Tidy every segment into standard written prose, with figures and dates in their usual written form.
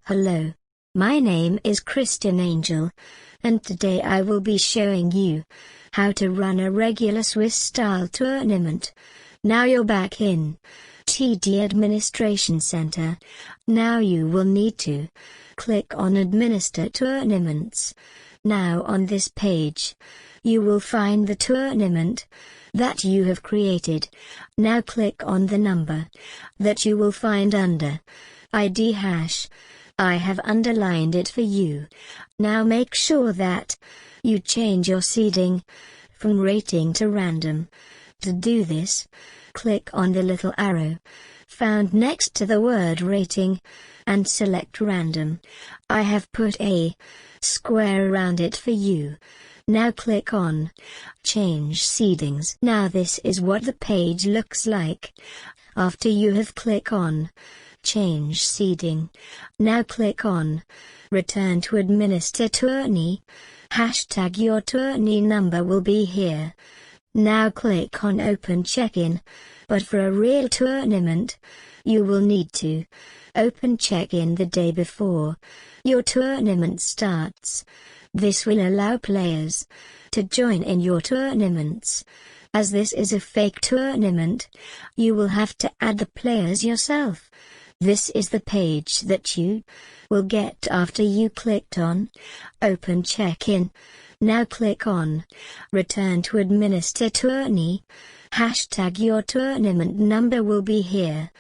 Hello, my name is Christian Angel, and today I will be showing you how to run a regular Swiss-style tournament. Now you're back in TD Administration Center. Now you will need to click on Administer Tournaments. Now on this page, you will find the tournament that you have created. Now click on the number that you will find under ID hash. I have underlined it for you. Now make sure that you change your seeding from rating to random. To do this, click on the little arrow found next to the word rating and select random. I have put a square around it for you. Now click on Change Seedings. Now this is what the page looks like after you have clicked on Change Seeding. Now click on Return to Administer Tourney. Hashtag your tourney number will be here. Now click on Open Checkin. But for a real tournament, you will need to open Checkin the day before your tournament starts. This will allow players to join in your tournaments. As this is a fake tournament, you will have to add the players yourself. This is the page that you will get after you clicked on Open Checkin. Now click on Return to Administer Tourney. Hashtag your tournament number will be here.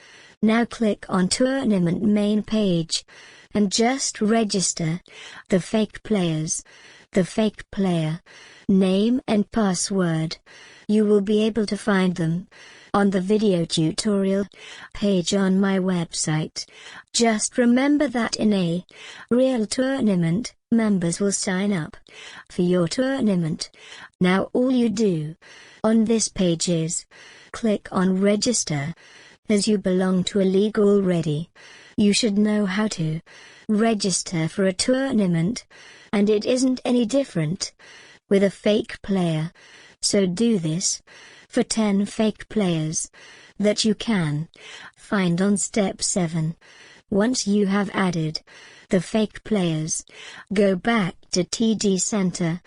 Now click on Tournament Main Page and just register the fake players, the fake player name and password. You will be able to find them on the video tutorial page on my website. Just remember that in a real tournament, members will sign up for your tournament. Now all you do on this page is click on Register. As you belong to a league already, you should know how to register for a tournament, and it isn't any different with a fake player. So do this for 10 fake players that you can find on step 7. Once you have added the fake players, go back to TD Center.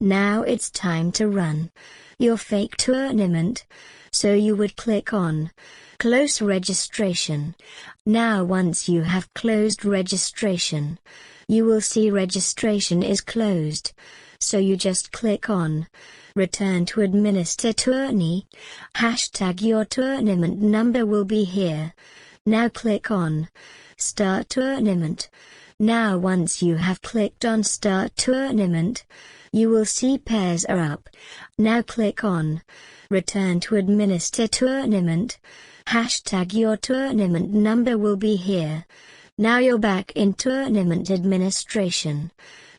Now it's time to run your fake tournament. So you would click on Close Registration. Now once you have closed registration, you will see registration is closed. So you just click on Return to Administer Tourney. Hashtag your tournament number will be here. Now click on Start Tournament. Now once you have clicked on Start Tournament, you will see pairs are up. Now click on Return to Administer Tournament. Hashtag your tournament number will be here. Now you're back in Tournament Administration,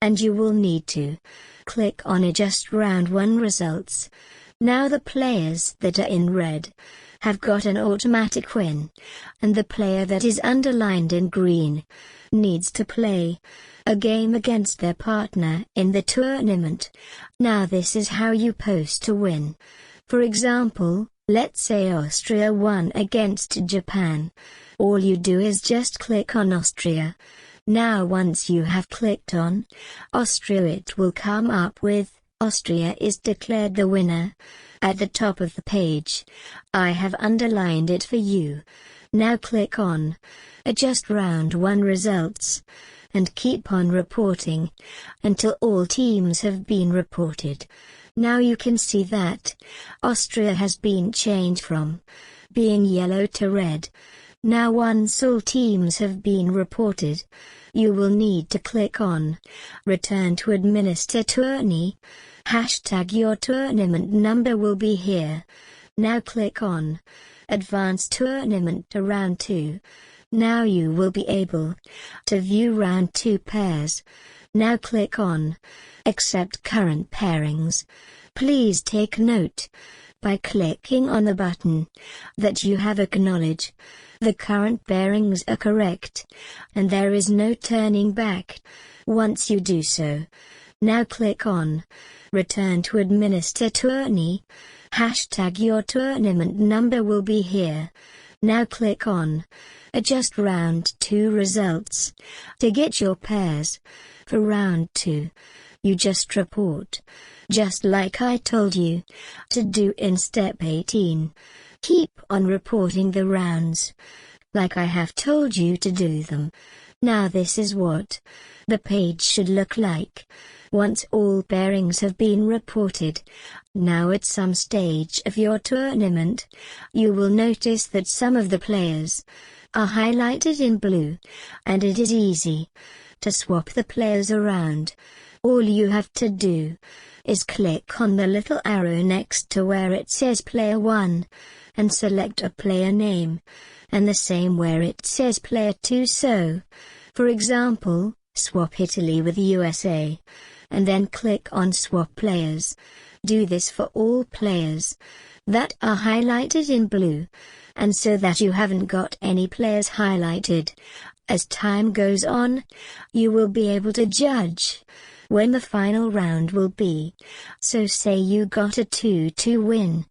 and you will need to click on Adjust Round 1 Results. Now the players that are in red have got an automatic win, and the player that is underlined in green needs to play a game against their partner in the tournament. Now this is how you post to win. For example, let's say Austria won against Japan. All you do is just click on Austria. Now once you have clicked on Austria, it will come up with Austria is declared the winner at the top of the page. I have underlined it for you. Now click on Adjust Round 1 Results and keep on reporting until all teams have been reported. Now you can see that Austria has been changed from being yellow to red. Now once all teams have been reported, you will need to click on Return to Administer Tourney. Hashtag your tournament number will be here. Now click on Advance Tournament to Round 2. Now you will be able to view Round 2 pairs. Now click on Accept Current Pairings. Please take note by clicking on the button that you have acknowledged the current pairings are correct, and there is no turning back once you do so. Now click on Return to Administer Tourney. Hashtag your tournament number will be here. Now click on Adjust Round 2 Results to get your pairs. For Round 2, you just report, just like I told you to do in Step 18. Keep on reporting the rounds, like I have told you to do them. Now this is what the page should look like once all pairings have been reported. Now at some stage of your tournament, you will notice that some of the players are highlighted in blue, and it is easy to swap the players around. All you have to do is click on the little arrow next to where it says Player 1, and select a player name, and the same where it says Player 2. So, for example, swap Italy with USA, and then click on Swap Players. Do this for all players that are highlighted in blue, and so that you haven't got any players highlighted. As time goes on, you will be able to judge when the final round will be. So say you got a 2-2 win,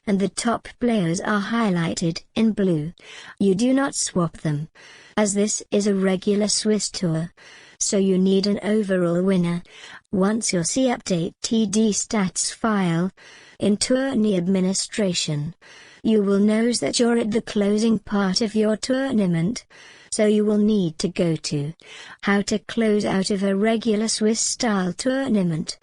and the top players are highlighted in blue. You do not swap them, as this is a regular Swiss tour, so you need an overall winner. Once you'll see Update TD Stats file in Tourney Administration, you will know that you're at the closing part of your tournament, so you will need to go to How to Close Out of a Regular Swiss Style Tournament.